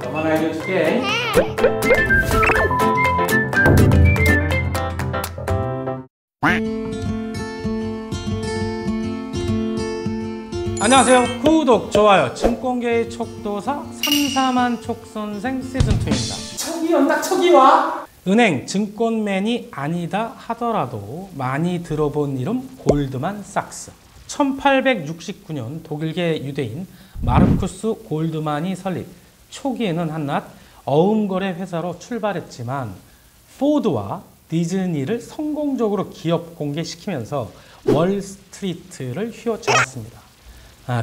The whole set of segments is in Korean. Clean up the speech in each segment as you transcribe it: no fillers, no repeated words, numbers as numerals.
너만 알려줄게. 안녕하세요. 구독, 좋아요, 증권계의 촉도사 3사만 촉선생 시즌2입니다. 척이 온다, 척이 와! 은행, 증권맨이 아니다 하더라도 많이 들어본 이름 골드만삭스. 1869년 독일계 유대인 마르쿠스 골드만이 설립. 초기에는 한낱 어음거래 회사로 출발했지만 포드와 디즈니를 성공적으로 기업 공개시키면서 월스트리트를 휘어잡았습니다.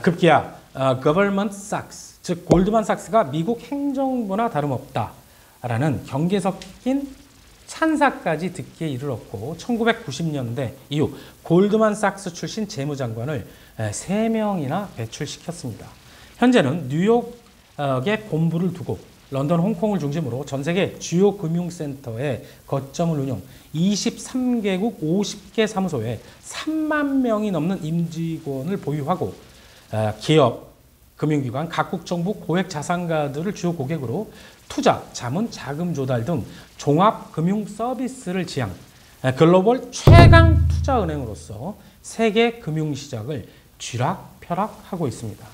급기야 Government Sachs, 즉 골드만삭스가 미국 행정부나 다름없다라는 경계 섞인 찬사까지 듣기에 이르렀고 1990년대 이후 골드만삭스 출신 재무장관을 3명이나 배출시켰습니다. 현재는 뉴욕에 본부를 두고 런던, 홍콩을 중심으로 전 세계 주요 금융센터에 거점을 운영, 23개국 50개 사무소에 3만 명이 넘는 임직원을 보유하고 기업, 금융기관, 각국 정부 고액 자산가들을 주요 고객으로 투자, 자문, 자금 조달 등 종합 금융 서비스를 지향, 글로벌 최강 투자은행으로서 세계 금융시장을 쥐락펴락하고 있습니다.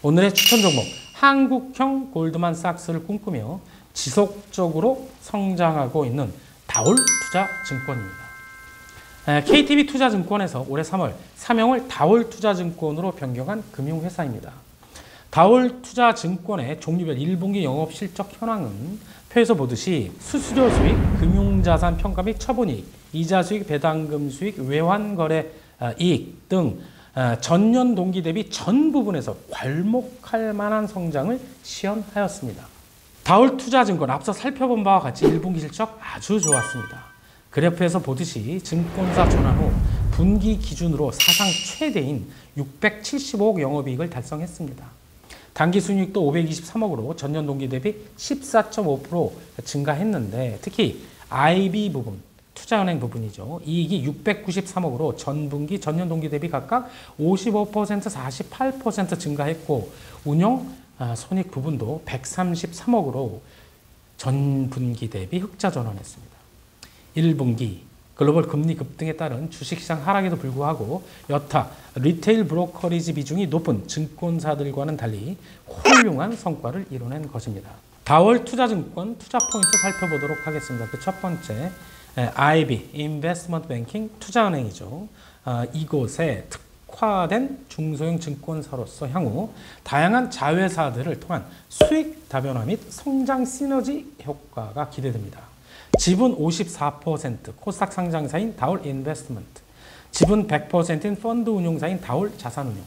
오늘의 추천 종목, 한국형 골드만삭스를 꿈꾸며 지속적으로 성장하고 있는 다올투자증권입니다. KTB투자증권에서 올해 3월 사명을 다올투자증권으로 변경한 금융회사입니다. 다올투자증권의 종류별 1분기 영업실적 현황은 표에서 보듯이 수수료 수익, 금융자산 평가 및 처분이익, 이자 수익, 배당금 수익, 외환거래 이익 등 전년 동기 대비 전 부분에서 괄목할 만한 성장을 시현하였습니다. 다올투자증권 앞서 살펴본 바와 같이 1분기 실적 아주 좋았습니다. 그래프에서 보듯이 증권사 전환 후 분기 기준으로 사상 최대인 675억 영업이익을 달성했습니다. 당기순이익도 523억으로 전년 동기 대비 14.5% 증가했는데 특히 IB 부분, 투자은행 부분이죠. 이익이 693억으로 전분기, 전년 동기 대비 각각 55%, 48% 증가했고 운용 손익 부분도 133억으로 전분기 대비 흑자 전환했습니다. 1분기 글로벌 금리 급등에 따른 주식시장 하락에도 불구하고 여타 리테일 브로커리지 비중이 높은 증권사들과는 달리 훌륭한 성과를 이뤄낸 것입니다. 다올투자증권 투자 포인트 살펴보도록 하겠습니다. 그 첫 번째 IB, 인베스트먼트 뱅킹 투자은행이죠. 이곳에 특화된 중소형 증권사로서 향후 다양한 자회사들을 통한 수익 다변화 및 성장 시너지 효과가 기대됩니다. 지분 54% 코스닥 상장사인 다올 인베스트먼트, 지분 100%인 펀드 운용사인 다올 자산운용,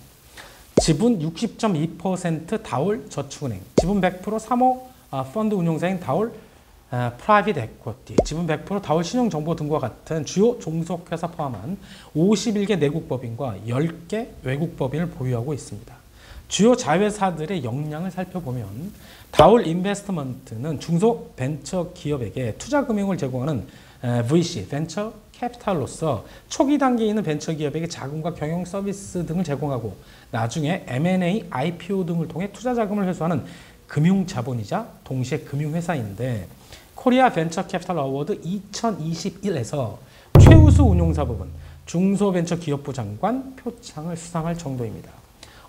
지분 60.2% 다올 저축은행, 지분 100% 사모 펀드 운용사인 다올 프라이빗 에쿼티, 지분 100% 다올 신용정보 등과 같은 주요 종속회사 포함한 51개 내국법인과 10개 외국법인을 보유하고 있습니다. 주요 자회사들의 역량을 살펴보면 다올 인베스트먼트는 중소벤처 기업에게 투자 금융을 제공하는 VC, 벤처 캐피탈로서 초기 단계에 있는 벤처 기업에게 자금과 경영 서비스 등을 제공하고 나중에 M&A, IPO 등을 통해 투자 자금을 회수하는 금융자본이자 동시에 금융회사인데 코리아 벤처 캐피탈 어워드 2021에서 최우수 운용사 부분 중소벤처기업부 장관 표창을 수상할 정도입니다.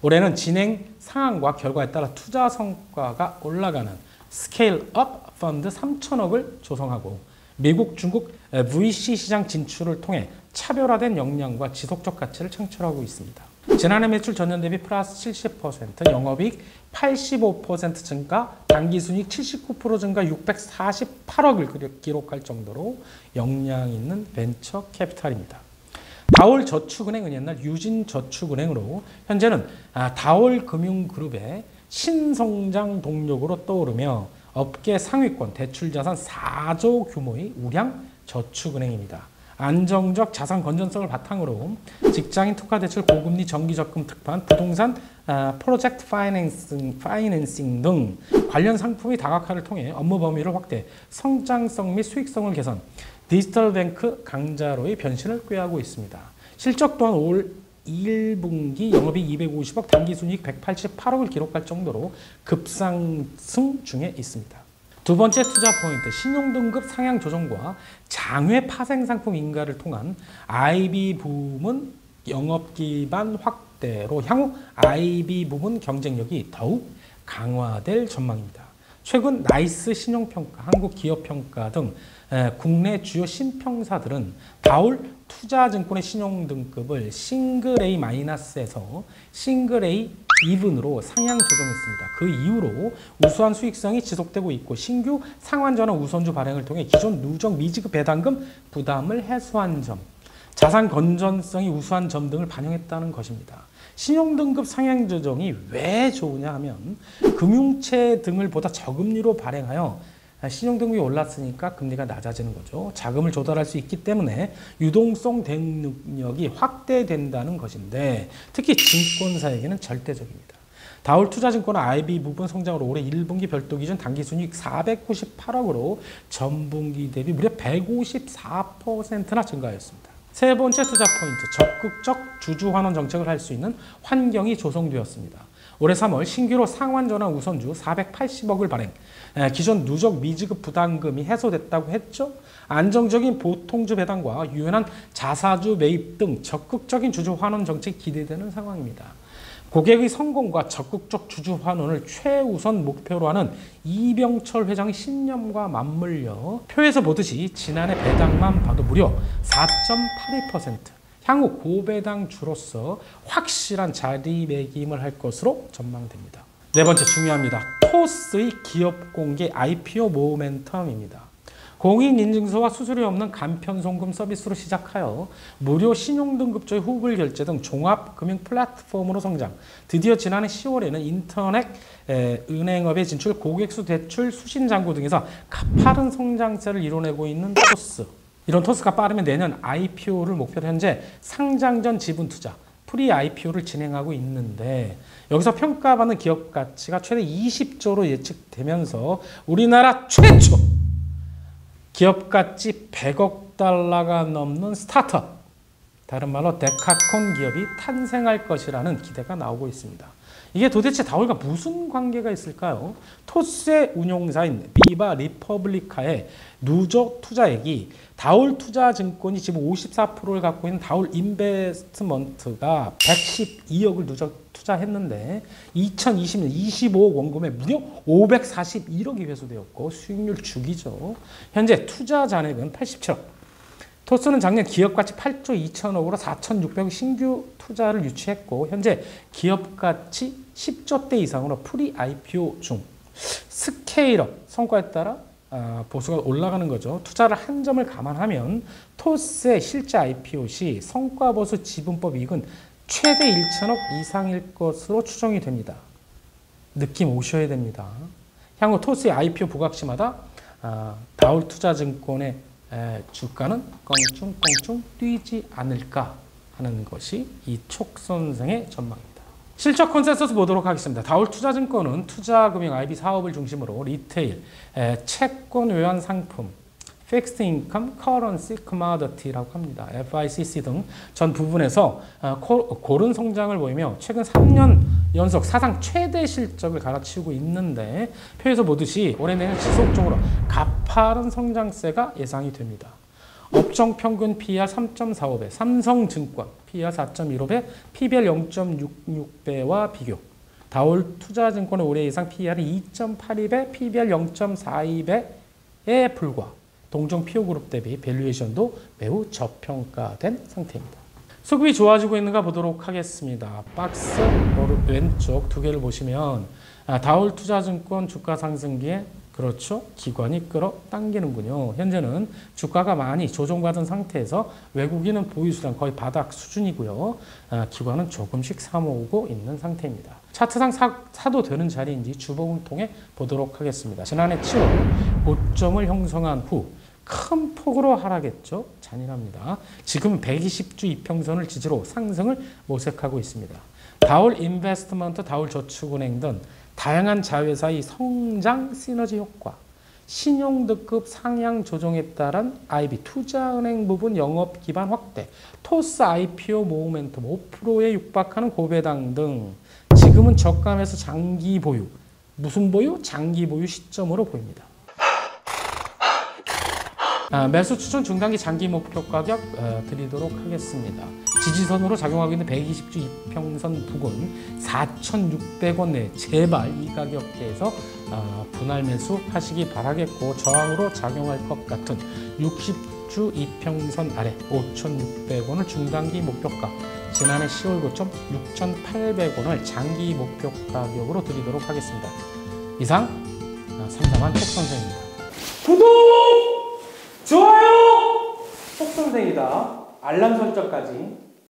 올해는 진행 상황과 결과에 따라 투자 성과가 올라가는 스케일업 펀드 3천억을 조성하고 미국, 중국 VC 시장 진출을 통해 차별화된 역량과 지속적 가치를 창출하고 있습니다. 지난해 매출 전년 대비 플러스 70%, 영업이익 85% 증가, 당기순이익 79% 증가 648억을 기록할 정도로 역량 있는 벤처 캐피탈입니다. 다올저축은행은 옛날 유진저축은행으로 현재는 다올금융그룹의 신성장 동력으로 떠오르며 업계 상위권 대출자산 4조 규모의 우량저축은행입니다. 안정적 자산 건전성을 바탕으로 직장인 특화 대출, 고금리 정기 적금 특판, 부동산 프로젝트 파이낸싱 등 관련 상품의 다각화를 통해 업무 범위를 확대, 성장성 및 수익성을 개선, 디지털 뱅크 강자로의 변신을 꾀하고 있습니다. 실적 또한 올 1분기 영업이익 250억, 당기순이익 188억을 기록할 정도로 급상승 중에 있습니다. 두 번째 투자 포인트, 신용등급 상향 조정과 장외 파생상품 인가를 통한 IB 부문 영업기반 확대로 향후 IB 부문 경쟁력이 더욱 강화될 전망입니다. 최근 나이스 신용평가, 한국기업평가 등 국내 주요 신평사들은 다올 투자증권의 신용등급을 싱글 A-에서 싱글 A 이븐으로 상향 조정했습니다. 그 이후로 우수한 수익성이 지속되고 있고 신규 상환전환 우선주 발행을 통해 기존 누적 미지급 배당금 부담을 해소한 점, 자산 건전성이 우수한 점 등을 반영했다는 것입니다. 신용등급 상향 조정이 왜 좋으냐 하면 금융채 등을 보다 저금리로 발행하여 신용등급이 올랐으니까 금리가 낮아지는 거죠. 자금을 조달할 수 있기 때문에 유동성 대응 능력이 확대된다는 것인데 특히 증권사에게는 절대적입니다. 다올 투자증권은 IB 부분 성장으로 올해 1분기 별도 기준 당기순이익 498억으로 전분기 대비 무려 154%나 증가하였습니다. 세 번째 투자 포인트, 적극적 주주환원 정책을 할 수 있는 환경이 조성되었습니다. 올해 3월 신규로 상환전환 우선주 480억을 발행, 기존 누적 미지급 부담금이 해소됐다고 했죠. 안정적인 보통주 배당과 유연한 자사주 매입 등 적극적인 주주 환원 정책이 기대되는 상황입니다. 고객의 성공과 적극적 주주 환원을 최우선 목표로 하는 이병철 회장의 신념과 맞물려 표에서 보듯이 지난해 배당만 봐도 무려 4.82%, 향후 고배당주로서 확실한 자리매김을 할 것으로 전망됩니다. 네 번째 중요합니다. 토스의 기업 공개 IPO 모멘텀입니다. 공인인증서와 수수료 없는 간편송금 서비스로 시작하여 무료 신용등급조의 후불 결제 등 종합금융 플랫폼으로 성장. 드디어 지난해 10월에는 인터넷 은행업에 진출, 고객수 대출, 수신잔고 등에서 가파른 성장세를 이뤄내고 있는 토스. 이런 토스가 빠르면 내년 IPO를 목표로 현재 상장 전 지분 투자, 프리 IPO를 진행하고 있는데 여기서 평가받는 기업 가치가 최대 20조로 예측되면서 우리나라 최초 기업 가치 100억 달러가 넘는 스타트업, 다른 말로 데카콘 기업이 탄생할 것이라는 기대가 나오고 있습니다. 이게 도대체 다올과 무슨 관계가 있을까요? 토스의 운용사인 비바 리퍼블리카의 누적 투자액이 다올 투자증권이 지금 54%를 갖고 있는 다올 인베스트먼트가 112억을 누적 투자했는데 2020년 25억 원금에 무려 541억이 회수되었고 수익률 죽이죠. 현재 투자 잔액은 87억. 토스는 작년 기업가치 8조 2천억으로 4,600억 신규 투자를 유치했고 현재 기업가치 10조대 이상으로 프리 IPO 중. 스케일업 성과에 따라 보수가 올라가는 거죠. 투자를 한 점을 감안하면 토스의 실제 IPO 시 성과보수 지분법 이익은 최대 1천억 이상일 것으로 추정이 됩니다. 느낌 오셔야 됩니다. 향후 토스의 IPO 부각 시마다 다올 투자증권의 주가는 껑충껑충 뛰지 않을까 하는 것이 이 촉 선생의 전망입니다. 실적 컨센서스 보도록 하겠습니다. 다올 투자증권은 투자금융 IB 사업을 중심으로 리테일, 채권 외환 상품, 픽스드 인컴, 커런시, 커머더티라고 합니다. FICC 등 전 부분에서 고른 성장을 보이며 최근 3년 연속 사상 최대 실적을 갈아치우고 있는데 표에서 보듯이 올해 내년 지속적으로 가파른 성장세가 예상이 됩니다. 업종 평균 PER 3.45배, 삼성증권 PER 4.15배, PBR 0.66배와 비교. 다올 투자증권의 올해 예상 PER이 2.82배, PBR 0.42배에 불과. 동종 피오그룹 대비 밸류에이션도 매우 저평가된 상태입니다. 수급이 좋아지고 있는가 보도록 하겠습니다. 박스 왼쪽 두 개를 보시면 다올 투자증권 주가 상승기에 그렇죠. 기관이 끌어당기는군요. 현재는 주가가 많이 조정받은 상태에서 외국인은 보유수량 거의 바닥 수준이고요. 기관은 조금씩 사모으고 있는 상태입니다. 차트상 사도 되는 자리인지 주봉을 통해 보도록 하겠습니다. 지난해 7월 고점을 형성한 후 큰 폭으로 하락했죠. 잔인합니다. 지금 120주 이평선을 지지로 상승을 모색하고 있습니다. 다올 인베스트먼트, 다올 저축은행 등 다양한 자회사의 성장 시너지 효과, 신용등급 상향 조정에 따른 IB 투자은행 부분 영업 기반 확대, 토스 IPO 모멘텀 5%에 육박하는 고배당 등 지금은 저가에서 장기 보유, 무슨 보유? 장기 보유 시점으로 보입니다. 매수 추천 중단기 장기 목표 가격 드리도록 하겠습니다. 지지선으로 작용하고 있는 120주 이평선 부근 4,600원 내 제발 이 가격대에서 분할 매수 하시기 바라겠고, 저항으로 작용할 것 같은 60주 이평선 아래 5,600원을 중단기 목표가, 지난해 10월 고점 6,800원을 장기 목표 가격으로 드리도록 하겠습니다. 이상 상담한 톡선생입니다. 구독! 좋아요! 톡선생이다. 알람 설정까지